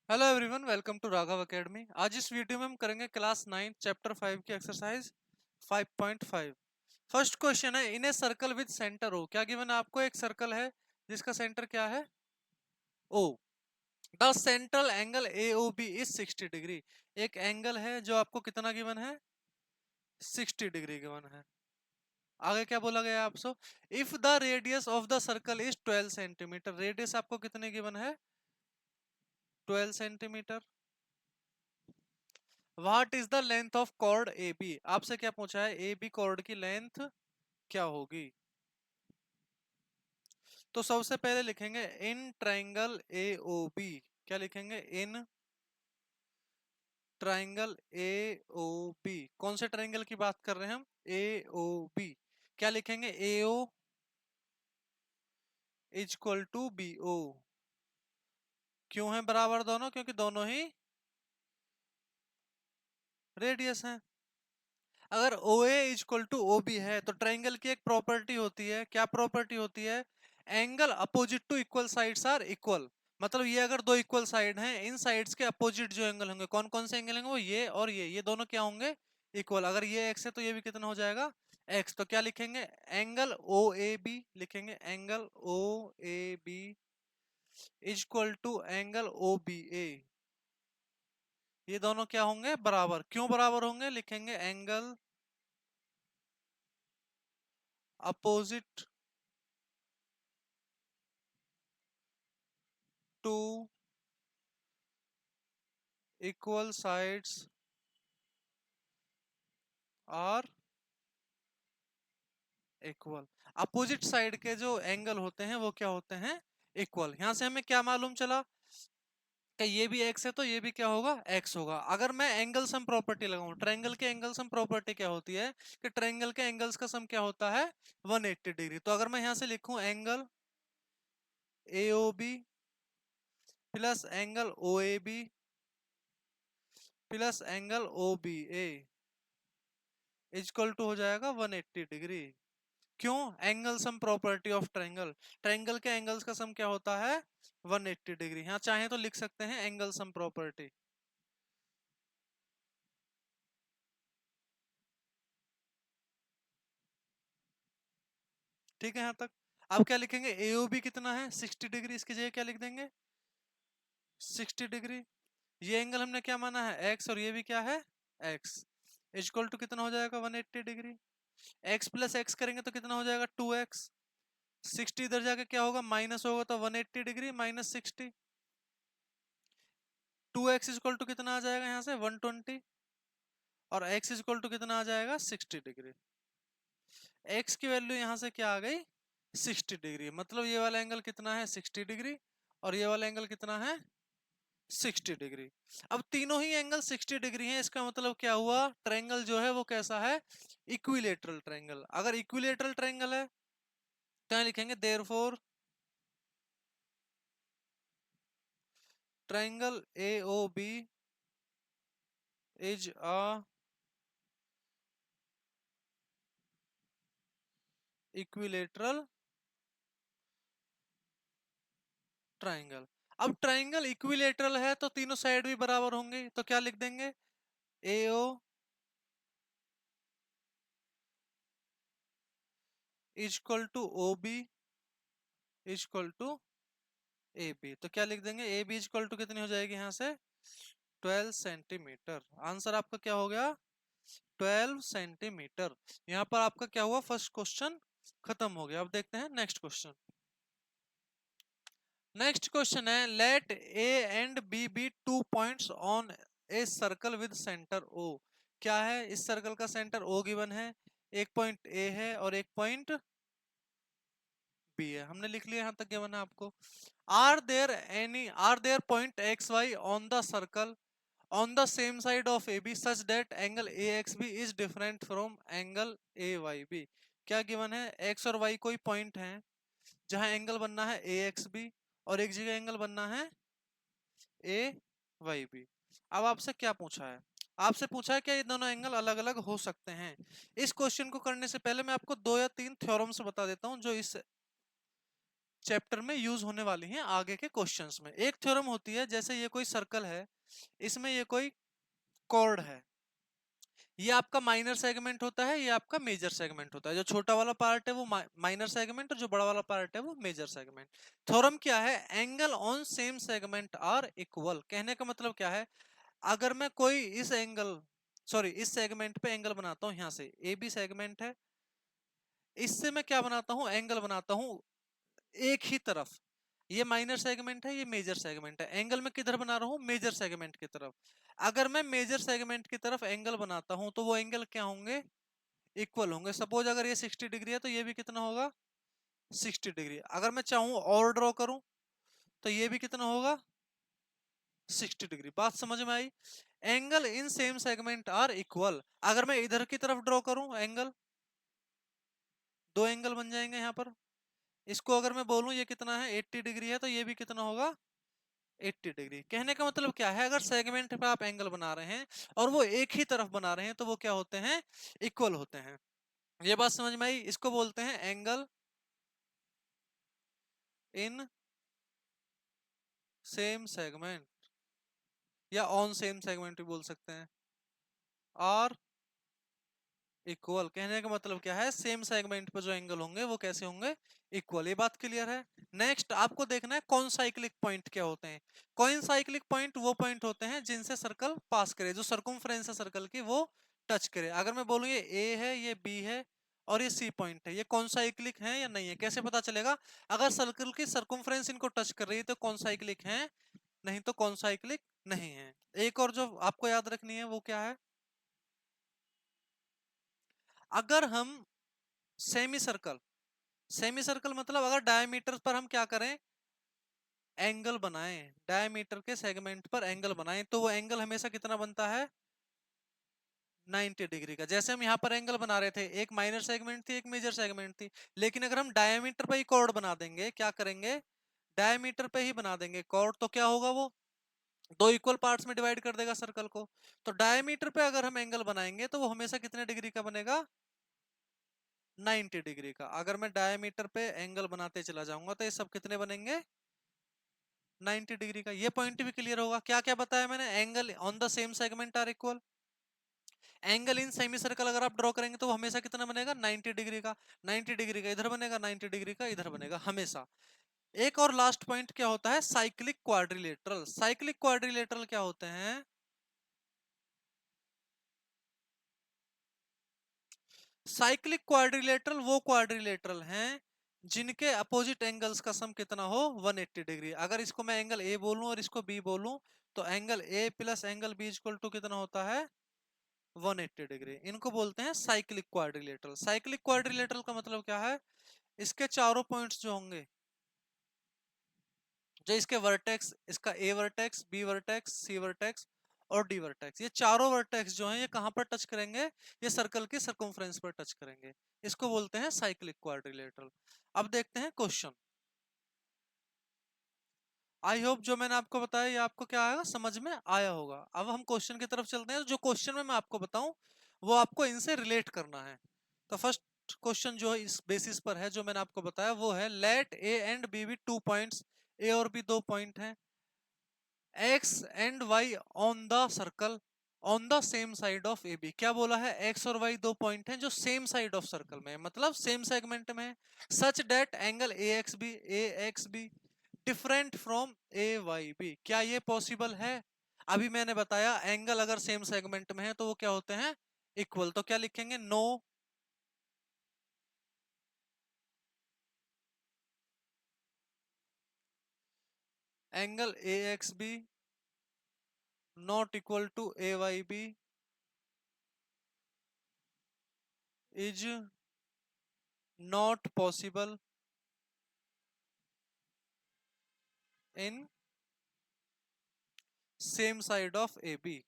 Hello everyone, welcome to Raghav academy. आज इस video में हम करेंगे क्लास 9 चैप्टर 5 की एक्सरसाइज 5.5। फर्स्ट क्वेश्चन है, in a circle with centre O. क्या गिवन है आपको? एक सर्कल है जिसका सेंटर क्या है? O. The central angle A O B is 60 degree. एक एंगल है जो आपको कितना गिवन है? 60 डिग्री गिवन है। आगे क्या बोला गया है आपसे? If the radius of the circle is 12 centimetre. Radius आपको कितने गिवन है? 12 centimetre. What is the length of chord A B. आपसे क्या पूछा है? ए बी कॉर्ड की लेंथ क्या होगी? तो सबसे पहले लिखेंगे in triangle A O B. क्या लिखेंगे? In triangle A O B. कौन से ट्राइंगल की बात कर रहे हैं हम? A O B. क्या लिखेंगे? A O equal to B O. क्यों है बराबर दोनों? क्योंकि दोनों ही रेडियस हैं। अगर ओ ए इक्वल टू ओ बी है तो ट्राइंगल की एक प्रॉपर्टी होती है। क्या प्रॉपर्टी होती है? Angle opposite to equal sides are equal. मतलब ये अगर दो इक्वल साइड हैं, इन साइड्स के अपोजिट जो एंगल होंगे, कौन कौन से एंगल होंगे? वो ये और ये दोनों क्या होंगे? इक्वल। अगर ये एक्स है तो ये भी कितना हो जाएगा? एक्स। तो क्या लिखेंगे? एंगल ओ ए बी लिखेंगे। Angle O A B equal to angle O B A. ये दोनों क्या होंगे? बराबर। क्यों बराबर होंगे? लिखेंगे angle opposite to equal sides are equal. Opposite side के जो एंगल होते हैं वो क्या होते हैं? इक्वल। यहां से हमें क्या मालूम चला कि ये भी एक्स है तो ये भी क्या होगा? एक्स होगा। अगर मैं एंगल सम प्रॉपर्टी लगाऊं, ट्रायंगल के एंगल सम प्रॉपर्टी क्या होती है कि ट्रायंगल के एंगल्स का सम क्या होता है? 180 डिग्री। तो अगर मैं यहां से लिखूं angle A O B plus angle O A B plus angle O B A equal to हो जाएगा 180 डिग्री। क्यों? Angle sum property of triangle. Triangle के एंगल्स का सम क्या होता है? 180 डिग्री। यहां चाहे तो लिख सकते हैं एंगल सम प्रॉपर्टी। ठीक है यहां तक? अब क्या लिखेंगे? एओबी कितना है? 60 डिग्री। इसकी जगह क्या लिख देंगे? 60 डिग्री। ये एंगल हमने क्या माना है? एक्स। और ये भी क्या है? एक्स। इक्वल टू कितना हो जाएगा? 180 डिग्री। एक्स प्लस एक्स करेंगे तो कितना हो जाएगा? 2x। 60 इधर जाके क्या होगा? माइनस होगा तो 180 degree minus 60। 2x equal to कितना आ जाएगा यहाँ से? 120। और x इक्वल टू कितना आ जाएगा? 60 डिग्री। x की वैल्यू यहाँ से क्या आ गई? 60 डिग्री। मतलब ये वाला एंगल कितना है? 60 डिग्री। और ये वाला एंगल कितना है? 60 डिग्री। अब तीनों ही एंगल 60 डिग्री हैं। इसका मतलब क्या हुआ? ट्रायंगल जो है वो कैसा है? Equilateral triangle. अगर इक्विलेटरल ट्रायंगल है तो यहाँ लिखेंगे therefore triangle AOB is a equilateral triangle. अब ट्रायंगल इक्विलेटरल है तो तीनों साइड भी बराबर होंगे। तो क्या लिख देंगे? AO equal to OB equal to AB। तो क्या लिख देंगे? AB इक्वल टू कितनी हो जाएगी यहाँ से? 12 सेंटीमीटर। आंसर आपका क्या हो गया? 12 सेंटीमीटर। यहां पर आपका क्या हुआ? फर्स्ट क्वेश्चन खत्म हो गया। अब देखते हैं नेक्स्ट क्वेश्चन। नेक्स्ट क्वेश्चन है, let A and B be 2 points on a circle with centre O. क्या है? इस सर्कल का सेंटर ओ गिवन है, एक पॉइंट ए है और एक पॉइंट बी है। हमने लिख लिया, यहां तक गिवन है आपको। Are there point X Y on the circle on the same side of AB such that angle AXB is different from angle AYB। क्या गिवन है? x और y कोई पॉइंट है जहां एंगल बनना है AXB और एक जगह एंगल बनना है AYB। अब आपसे क्या पूछा है? आपसे पूछा है क्या ये दोनों एंगल अलग अलग हो सकते हैं? इस क्वेश्चन को करने से पहले मैं आपको दो या तीन थ्योरम्स बता देता हूं जो इस चैप्टर में यूज होने वाली हैं आगे के क्वेश्चंस में। एक थ्योरम होती है, जैसे ये कोई सर्कल है, इसमें ये कोई कॉर्ड है, ये आपका माइनर सेगमेंट होता है, ये आपका मेजर सेगमेंट होता है। जो छोटा वाला पार्ट है वो माइनर सेगमेंट, और जो बड़ा वाला पार्ट है वो मेजर सेगमेंट। थ्योरम क्या है? Angle on same segment are equal. कहने का मतलब क्या है? अगर मैं कोई इस सेगमेंट पे एंगल बनाता हूं, यहां से ए बी सेगमेंट है, इससे मैं क्या बनाता हूं? एंगल बनाता हूं एक ही तरफ। ये माइनर सेगमेंट है, ये मेजर सेगमेंट है। एंगल में किधर बना रहा हूं? मेजर सेगमेंट की तरफ। अगर मैं मेजर सेगमेंट की तरफ एंगल बनाता हूं तो वो एंगल क्या होंगे? इक्वल होंगे। सपोज अगर ये 60 डिग्री है तो ये भी कितना होगा? 60 डिग्री। अगर मैं चाहूं और ड्रॉ करूं तो ये भी कितना होगा? 60 डिग्री। बात समझ में आई? Angle in same segment are equal. अगर मैं इधर की तरफ ड्रॉ करूं एंगल, दो एंगल बन जाएंगे यहां पर। इसको अगर मैं बोलूं ये कितना है? 80 डिग्री है, तो ये भी कितना होगा? 80 डिग्री। कहने का मतलब क्या है? अगर सेगमेंट पे आप एंगल बना रहे हैं और वो एक ही तरफ बना रहे हैं तो वो क्या होते हैं? इक्वल होते हैं। ये बात समझ में आई? इसको बोलते हैं एंगल इन सेम सेगमेंट, या ऑन सेम सेगमेंट भी बोल सकते हैं, और इक्वल। कहने का मतलब क्या है? सेम सेगमेंट पे जो एंगल होंगे वो कैसे होंगे? इक्वल। ये बात क्लियर है? नेक्स्ट आपको देखना है कौन साइक्लिक पॉइंट क्या होते हैं। कौन साइक्लिक पॉइंट? वो पॉइंट होते हैं जिनसे सर्कल पास करे, जो सर्कमफ्रेंस है सर्कल की वो टच करे। अगर मैं बोलूं ये ए है, ये बी है और ये सी पॉइंट है, ये कौन साइक्लिक है या नहीं है? कैसे पता चलेगा? अगर सर्कल की सर्कमफ्रेंस इनको टच कर रही है तो कौन साइक्लिक है, नहीं तो कौन साइक्लिक नहीं है। एक और जो आपको याद रखनी है वो क्या है? अगर हम सेमी सर्कल, सेमी सर्कल मतलब अगर डायमीटर पर हम क्या करें? एंगल बनाएं, डायमीटर के सेगमेंट पर एंगल बनाएं, तो वो एंगल हमेशा कितना बनता है? 90 डिग्री का। जैसे हम यहाँ पर एंगल बना रहे थे, एक माइनर सेगमेंट थी, एक मेजर सेगमेंट थी, लेकिन अगर हम डायमीटर पे ही कॉर्ड बना देंगे, क्या करेंगे? डायमीटर पे ही बना देंगे कॉर्ड, तो क्या होगा? वो दो इक्वल पार्ट्स में डिवाइड कर देगा सर्कल को। तो डायमीटर पे अगर हम एंगल बनाएंगे तो वो हमेशा कितने डिग्री का बनेगा? 90 डिग्री का। अगर मैं डायमीटर पे एंगल बनाते चला जाऊंगा तो ये सब कितने बनेंगे? 90 डिग्री का। ये पॉइंट भी क्लियर होगा। क्या क्या बताया मैंने? Angle on the same segment are equal, angle in semi circle अगर आप ड्रॉ करेंगे तो वो हमेशा कितना बनेगा? 90 डिग्री का। 90 डिग्री का इधर बनेगा, 90 डिग्री का इधर बनेगा हमेशा। एक और लास्ट पॉइंट क्या होता है? Cyclic quadrilateral. साइक्लिक क्वाड्रिलेटरल क्या होते हैं? साइक्लिक क्वाड्रिलेटरल वो क्वाड्रिलेटरल हैं जिनके अपोजिट एंगल्स का सम कितना हो? 180 डिग्री। अगर इसको मैं एंगल ए बोलूं और इसको बी बोलूं तो angle A plus angle B equal to कितना होता है? 180 डिग्री। इनको बोलते हैं साइक्लिक क्वाड्रिलेटरल। साइक्लिक क्वाड्रिलेटरल का मतलब क्या है? इसके चारों पॉइंट्स जो होंगे, जो इसके वर्टेक्स, इसका ए वर्टेक्स, बी वर्टेक्स, सी वर्टेक्स और डी वर्टेक्स, ये चारों वर्टेक्स जो हैं ये कहां पर टच करेंगे? ये सर्कल की सर्कमफ्रेंस पर टच करेंगे। इसको बोलते हैं साइक्लिक क्वाड्रिलेटरल। अब देखते हैं क्वेश्चन। आई होप जो मैंने आपको बताया ये आपको क्या आएगा? समझ में आया होगा। अब हम क्वेश्चन की तरफ चलते हैं। जो क्वेश्चन में मैं आपको बताऊं वो आपको इनसे रिलेट करना है। तो फर्स्ट क्वेश्चन जो इस बेसिस पर है, जो मैंने आपको बताया वो है, let A and B be two points. A और बी दो पॉइंट हैं, X and Y on the circle on the same side of A B. क्या बोला है? एक्स और वाई दो पॉइंट हैं जो सेम साइड ऑफ सर्कल में है, मतलब सेम सेगमेंट में है। Such that angle A X B different from A Y B. क्या ये पॉसिबल है? अभी मैंने बताया एंगल अगर सेम सेगमेंट में है तो वो क्या होते हैं? इक्वल। तो क्या लिखेंगे? No angle A X B not equal to A Y B is not possible in same side of A B.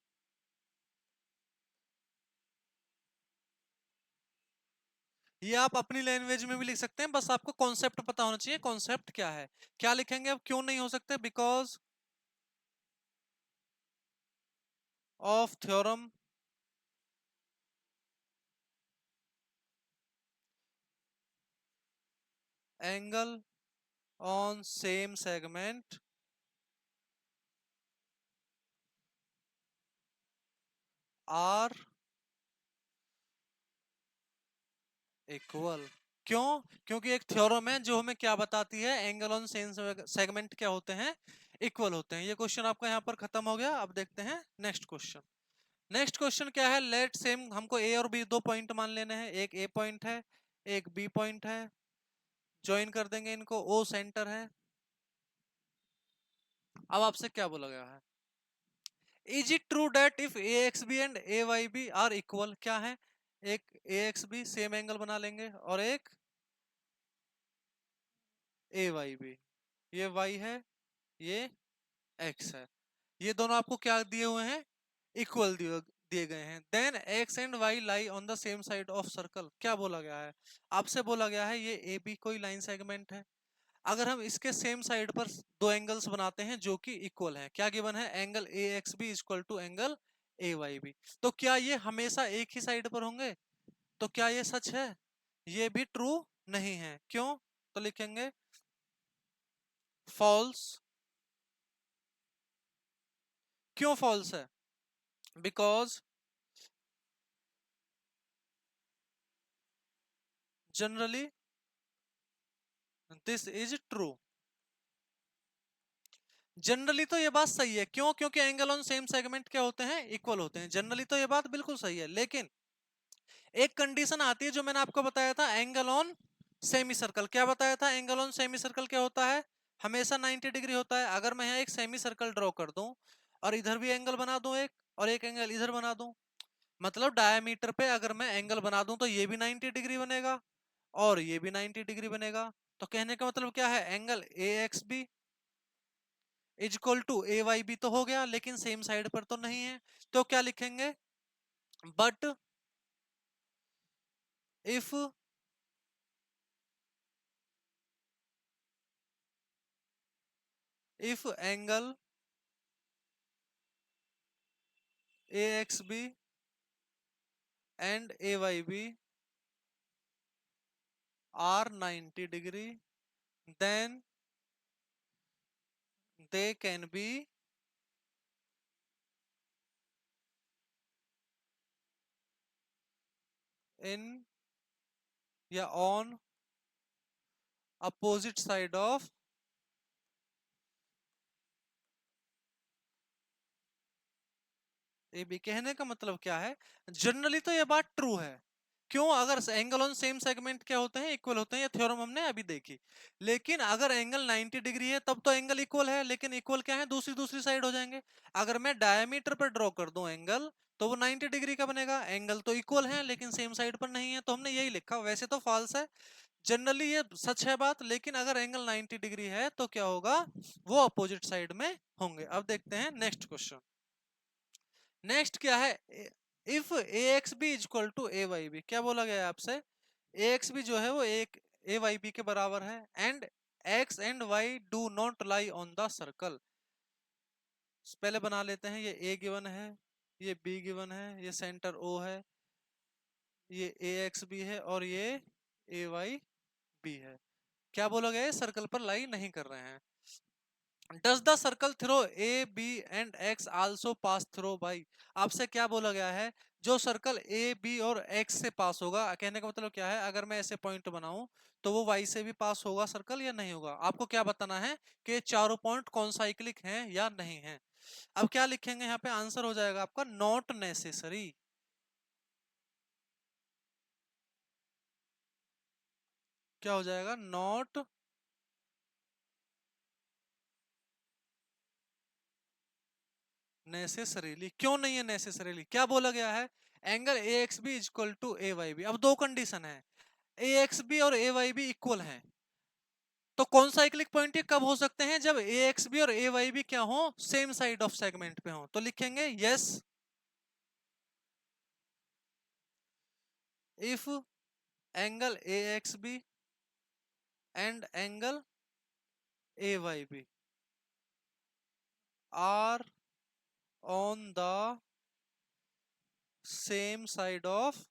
ये आप अपनी लैंग्वेज में भी लिख सकते हैं, बस आपको कॉन्सेप्ट पता होना चाहिए। कॉन्सेप्ट क्या है? क्या लिखेंगे? अब क्यों नहीं हो सकते? Because of theorem angle on same segment are equal. क्यों? क्योंकि एक थ्योरम है जो हमें क्या बताती है, एंगल ऑन सेम सेगमेंट क्या होते हैं, इक्वल होते हैं। ये क्वेश्चन आपका यहाँ पर खत्म हो गया। अब देखते हैं नेक्स्ट क्वेश्चन। नेक्स्ट क्वेश्चन क्या है, लेट सेम हमको ए और बी दो पॉइंट मान लेने हैं। एक ए पॉइंट है, एक बी पॉइंट है। ज्वाइन कर देंगे इनको, ओ सेंटर है। अब आपसे क्या बोला गया है, is it true that if A X B and A Y B are equal, क्या है, एक A X B same angle बना लेंगे और एक ए वाई बी। ये y है, ये x है। ये दोनों आपको क्या दिए हुए हैं, इक्वल दिए दिए गए हैं। Then x and y lie on the same side of circle. क्या बोला गया है, आपसे बोला गया है ये ए बी कोई लाइन सेगमेंट है। अगर हम इसके सेम साइड पर दो एंगल्स बनाते हैं जो कि इक्वल हैं, क्या गिवन है, angle A X B equal to angle A Y B. तो क्या ये हमेशा एक ही साइड पर होंगे? तो क्या ये सच है? ये भी ट्रू नहीं है। क्यों? तो लिखेंगे फॉल्स। क्यों फॉल्स है? Because generally this is true. Generally तो ये बात सही है। क्यों? क्योंकि एंगल ऑन सेम सेगमेंट क्या होते हैं, इक्वल होते हैं। जनरली तो ये बात बिल्कुल सही है, लेकिन एक कंडीशन आती है जो मैंने आपको बताया था, एंगल ऑन सेमी सर्कल। क्या बताया था, एंगल ऑन सेमी सर्कल क्या होता है, हमेशा 90 डिग्री होता है। अगर मैं यहाँ एक सेमी सर्कल ड्रॉ कर दूं और इधर भी एंगल बना दूं एक, और एक एंगल इधर बना दूं, मतलब डायमीटर पे अगर मैं एंगल बना दूं तो ये भी 90 डिग्री बनेगा और ये भी 90 डिग्री बनेगा। तो कहने का मतलब क्या है, angle A X B equal to A Y B तो हो गया, लेकिन सेम साइड पर तो नहीं है। तो क्या लिखेंगे, but if angle A X B and A Y B are 90 degree, then they can be in या on opposite side of A B. कहने का मतलब क्या है, जनरली तो ये बात ट्रू है। क्यों? अगर एंगल ऑन सेम सेगमेंट क्या होते हैं, इक्वल होते हैं। ये थ्योरम हमने अभी देखी। लेकिन अगर एंगल 90 डिग्री है तब तो एंगल इक्वल है, लेकिन इक्वल क्या है, दूसरी दूसरी साइड हो जाएंगे। अगर मैं डायमीटर पर ड्रॉ कर दूं एंगल, तो वो 90 डिग्री का बनेगा। एंगल तो इक्वल है लेकिन सेम साइड पर नहीं है, तो हमने यही लिखा। वैसे तो फॉल्स है, जनरली ये सच है बात, लेकिन अगर एंगल 90 डिग्री है तो क्या होगा, वो अपोजिट साइड में होंगे। अब देखते हैं नेक्स्ट क्वेश्चन। नेक्स्ट क्या है, if A X B equal to A Y B. क्या बोला गया है आपसे, ए एक्स बी जो है वो एक ए वाई बी के बराबर है, and x and why do not lie on the circle. पहले बना लेते हैं, ये ए गिवन है, ये बी गिवन है, ये सेंटर ओ है, ये ए एक्स बी है और ये ए वाई बी है। क्या बोला गया है, सर्कल पर लाई नहीं कर रहे हैं। Does the circle through A B and X also pass through Y. आपसे क्या बोला गया है, जो सर्कल ए बी और एक्स से पास होगा। कहने का मतलब क्या है, अगर मैं ऐसे पॉइंट बनाऊं तो वो वाई से भी पास होगा सर्कल या नहीं होगा। आपको क्या बताना है कि चारों पॉइंट कौन साइक्लिक हैं या नहीं है। अब क्या लिखेंगे यहाँ पे, आंसर हो जाएगा आपका नॉट नेसेसरी। क्या हो जाएगा, नॉट नेसेसरीली। क्यों नहीं है नेसेसरीली, क्या बोला गया है, angle A X B equal to A Y B. अब दो कंडीशन है, ए एक्स बी और ए वाई बी इक्वल हैं। तो कौन साइक्लिक पॉइंट ये कब हो सकते हैं, जब ए एक्स बी और ए वाई बी क्या हो, सेम साइड ऑफ सेगमेंट पे हो। तो लिखेंगे yes if angle A X B and angle A Y B are on the same side of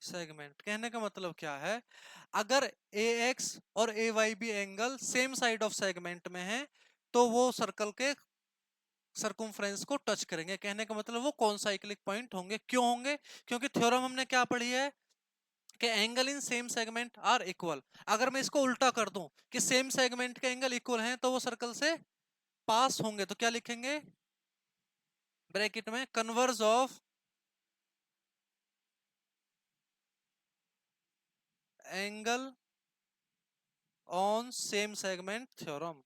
segment. कहने का मतलब क्या है, अगर ए एक्स और A Y B angle same side of segment में है तो वो सर्कल के सर्कुम्फ्रेंस को टच करेंगे। कहने का मतलब वो कॉन्साइक्लिक पॉइंट होंगे। क्यों होंगे? क्योंकि थ्योरम हमने क्या पढ़ी है कि angle in same segment are equal. अगर मैं इसको उल्टा कर दूं कि सेम सेगमेंट के एंगल इक्वल हैं तो वो सर्कल से पास होंगे, तो क्या लिखेंगे ब्रैकेट में, converse of angle on same segment theorem.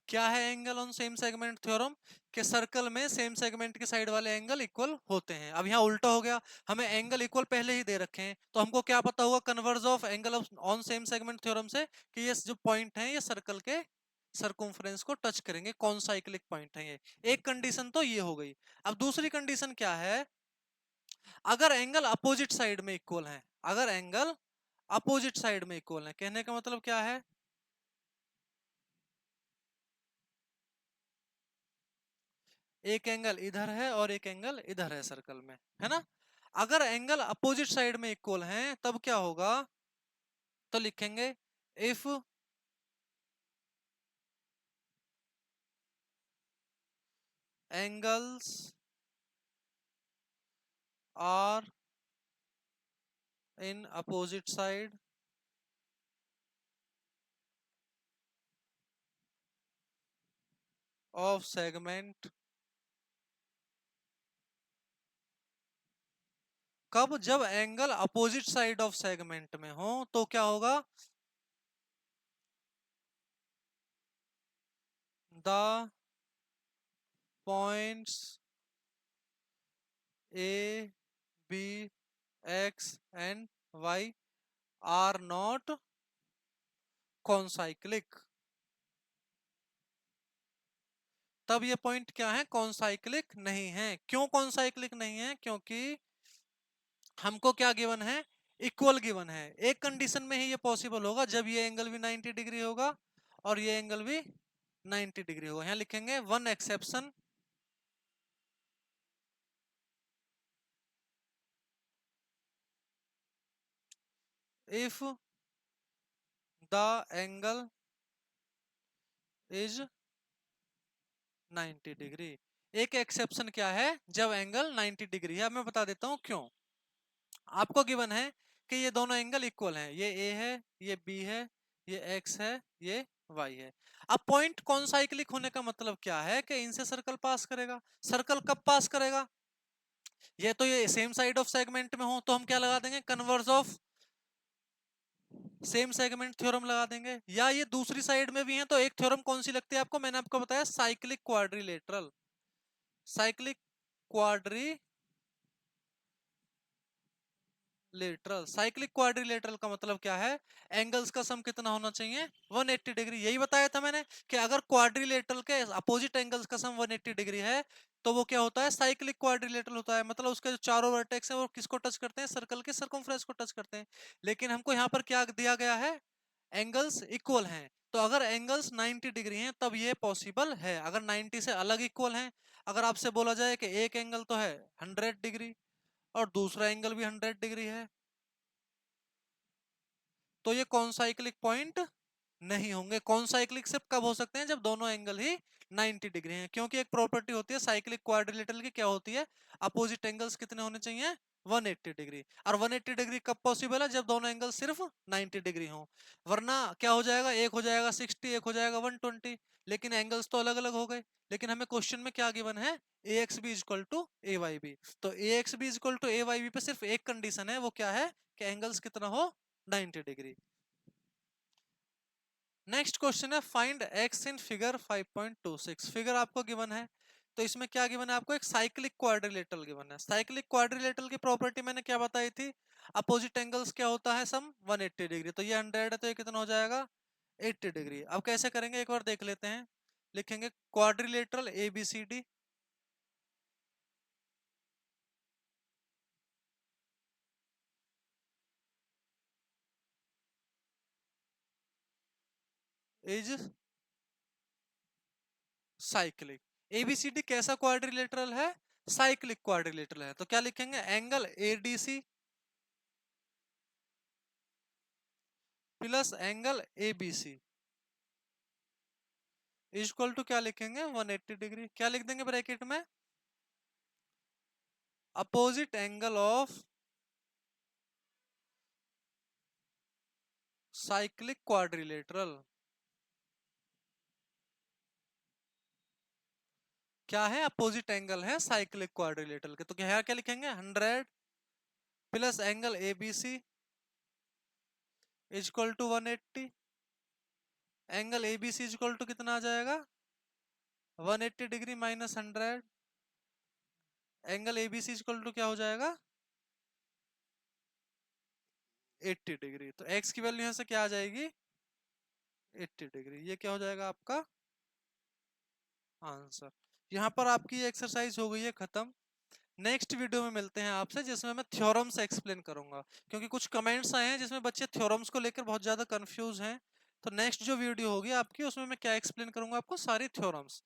क्या है angle on same segment theorem? कि सर्कल में सेम सेगमेंट के साइड वाले एंगल इक्वल होते हैं। अब यहाँ उल्टा हो गया, हमें एंगल इक्वल पहले ही दे रखे हैं तो हमको क्या पता होगा converse of angle on same segment theorem से कि ये जो पॉइंट है ये सर्कल के सर्कुम्फ्रेंस को टच करेंगे, कौन साइक्लिक पॉइंट है ये। एक कंडीशन तो ये हो गई। अब दूसरी कंडीशन क्या है, अगर एंगल अपोजिट साइड में इक्वल है, अगर एंगल अपोजिट साइड में इक्वल है, कहने का मतलब क्या है, एक एंगल इधर है और एक एंगल इधर है सर्कल में, है ना। अगर एंगल अपोजिट साइड में इक्वल हैं तब क्या होगा, तो लिखेंगे if angles are in opposite side of segment. कब? जब angle opposite side of segment में हो तो क्या होगा, the points A B X and Y are not concyclic. तब ये पॉइंट क्या है, कॉन्साइक्लिक नहीं है। क्यों कॉन्साइक्लिक नहीं है? क्योंकि हमको क्या गिवन है, इक्वल गिवन है। एक कंडीशन में ही ये पॉसिबल होगा, जब ये एंगल भी 90 डिग्री होगा और ये एंगल भी 90 डिग्री होगा। यहां लिखेंगे one exception, if the angle is 90 degree. एक एक्सेप्शन क्या है, जब एंगल 90 डिग्री है। अब मैं बता देता हूं क्यों। आपको गिवन है कि ये दोनों एंगल इक्वल हैं, ये ए है, ये बी है, ये एक्स है, ये वाई है। अब पॉइंट कौन साइक्लिक होने का मतलब क्या है कि इनसे सर्कल पास करेगा। सर्कल कब पास करेगा, ये तो ये सेम साइड ऑफ सेगमेंट में हो तो हम क्या लगा देंगे, converse of same segment theorem लगा देंगे। या ये दूसरी साइड में भी है तो एक थ्योरम कौन सी लगती है आपको, मैंने आपको बताया cyclic quadrilateral. Cyclic quadri lateral. Cyclic quadrilateral का मतलब क्या है, एंगल्स का सम कितना होना चाहिए, 180 डिग्री। यही बताया था मैंने कि अगर क्वाड्रिलेटरल के अपोजिट एंगल्स का सम 180 डिग्री है तो वो क्या होता है, साइक्लिक क्वाड्रिलेटरल होता है। मतलब उसके जो चारों वर्टेक्स हैं वो किसको टच करते हैं, सर्कल के सर्कमफ्रेंस को टच करते हैं। लेकिन हमको यहाँ पर क्या दिया गया है, एंगल्स इक्वल हैं। तो अगर एंगल्स 90 डिग्री हैं तब ये पॉसिबल है। अगर 90 से अलग इक्वल हैं, अगर आपसे बोला जाए कि एक एंगल तो है 100 डिग्री और दूसरा एंगल भी 100 डिग्री है तो ये कौन साइक्लिक पॉइंट नहीं होंगे। कौन साइक्लिक सिर्फ कब हो सकते हैं, जब दोनों एंगल ही 90 डिग्री हैं। क्योंकि एक प्रॉपर्टी होती है साइक्लिक क्वाड्रिलेटरल की, क्या होती है, अपोजिट एंगल्स कितने होने चाहिए, 180 डिग्री। और 180 डिग्री कब पॉसिबल है, जब दोनों एंगल सिर्फ 90 डिग्री हो। वरना क्या हो जाएगा, एक हो जाएगा 60, एक हो जाएगा 120, लेकिन एंगल्स तो अलग अलग हो गए। लेकिन हमें क्वेश्चन में क्या गिवन है, A X B equal to A Y B. तो A X B equal to A Y B पे सिर्फ एक कंडीशन है, वो क्या है कि एंगल्स कितना हो, 90 डिग्री। नेक्स्ट क्वेश्चन है find x in figure 5.26। Figure आपको गिवन है तो इसमें क्या गिवन है आपको, एक साइक्लिक क्वाड्रिलेटरल गिवन है। साइक्लिक क्वाड्रिलेटरल की प्रॉपर्टी मैंने क्या बताई थी, अपोजिट एंगल्स क्या होता है, सम 180 डिग्री। तो ये 100 है तो ये कितना हो जाएगा, 80 डिग्री। अब कैसे करेंगे एक बार देख लेते हैं। लिखेंगे quadrilateral A B C D is cyclic. ABCD कैसा क्वाड्रिलेटरल है? साइक्लिक क्वाड्रिलेटरल है। तो क्या लिखेंगे? Angle ADC plus angle ABC equal to क्या लिखेंगे? 180 डिग्री। क्या लिख देंगे ब्रैकेट में? Opposite angle of cyclic quadrilateral. क्या है? अपोजिट एंगल है साइक्लिक क्वाड्रिलेटरल के। तो क्या लिखेंगे? 100 plus angle ABC equal to 180। Angle ABC equal to कितना आ जाएगा? 180 degree minus 100। Angle ABC equal to क्या हो जाएगा? 80 डिग्री। तो एक्स की वैल्यू यहां से क्या आ जाएगी? 80 डिग्री। ये क्या हो जाएगा आपका आंसर। यहाँ पर आपकी एक्सरसाइज हो गई है खत्म। नेक्स्ट वीडियो में मिलते हैं आपसे, जिसमें मैं थ्योरम्स एक्सप्लेन करूंगा, क्योंकि कुछ कमेंट्स आए हैं जिसमें बच्चे थ्योरम्स को लेकर बहुत ज्यादा कंफ्यूज हैं। तो नेक्स्ट जो वीडियो होगी आपकी, उसमें मैं क्या एक्सप्लेन करूंगा आपको? सारी थ्योरम्स।